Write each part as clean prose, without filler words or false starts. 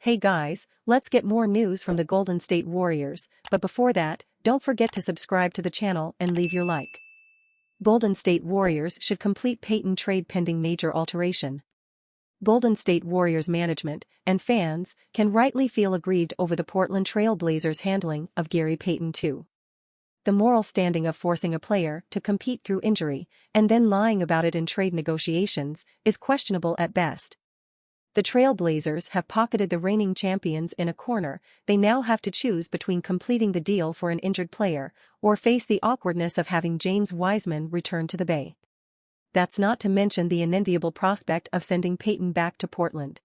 Hey guys, let's get more news from the Golden State Warriors, but before that, don't forget to subscribe to the channel and leave your like. Golden State Warriors should complete Payton trade pending major alteration. Golden State Warriors management and fans can rightly feel aggrieved over the Portland Trail Blazers' handling of Gary Payton II. The moral standing of forcing a player to compete through injury and then lying about it in trade negotiations is questionable at best. The Trail Blazers have pocketed the reigning champions in a corner. They now have to choose between completing the deal for an injured player or face the awkwardness of having James Wiseman return to the Bay. That's not to mention the unenviable prospect of sending Payton back to Portland.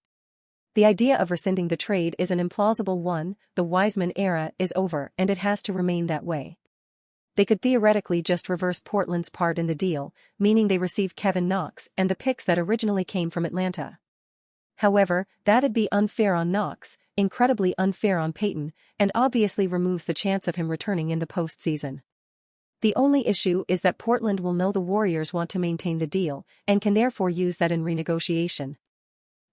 The idea of rescinding the trade is an implausible one. The Wiseman era is over and it has to remain that way. They could theoretically just reverse Portland's part in the deal, meaning they receive Kevin Knox and the picks that originally came from Atlanta. However, that'd be unfair on Knox, incredibly unfair on Payton, and obviously removes the chance of him returning in the postseason. The only issue is that Portland will know the Warriors want to maintain the deal and can therefore use that in renegotiation.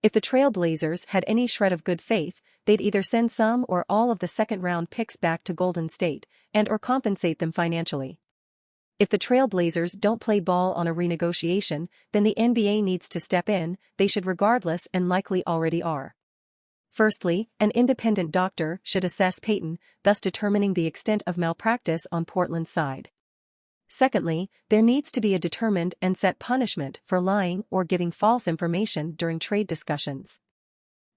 If the Trail Blazers had any shred of good faith, they'd either send some or all of the second-round picks back to Golden State and/or compensate them financially. If the Trail Blazers don't play ball on a renegotiation, then the NBA needs to step in. They should regardless and likely already are. Firstly, an independent doctor should assess Payton, thus determining the extent of malpractice on Portland's side. Secondly, there needs to be a determined and set punishment for lying or giving false information during trade discussions.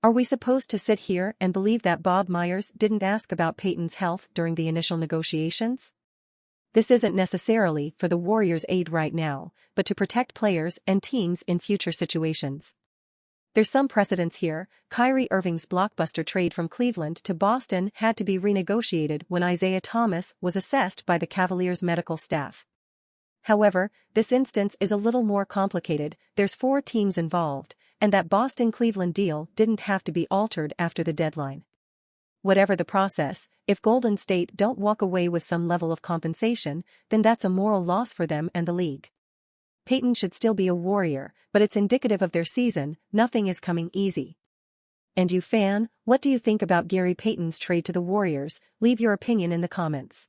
Are we supposed to sit here and believe that Bob Myers didn't ask about Payton's health during the initial negotiations? This isn't necessarily for the Warriors' aid right now, but to protect players and teams in future situations. There's some precedence here. Kyrie Irving's blockbuster trade from Cleveland to Boston had to be renegotiated when Isaiah Thomas was assessed by the Cavaliers' medical staff. However, this instance is a little more complicated. There's 4 teams involved, and that Boston-Cleveland deal didn't have to be altered after the deadline. Whatever the process, if Golden State don't walk away with some level of compensation, then that's a moral loss for them and the league. Payton should still be a Warrior, but it's indicative of their season. Nothing is coming easy. And you fan, what do you think about Gary Payton's trade to the Warriors? Leave your opinion in the comments.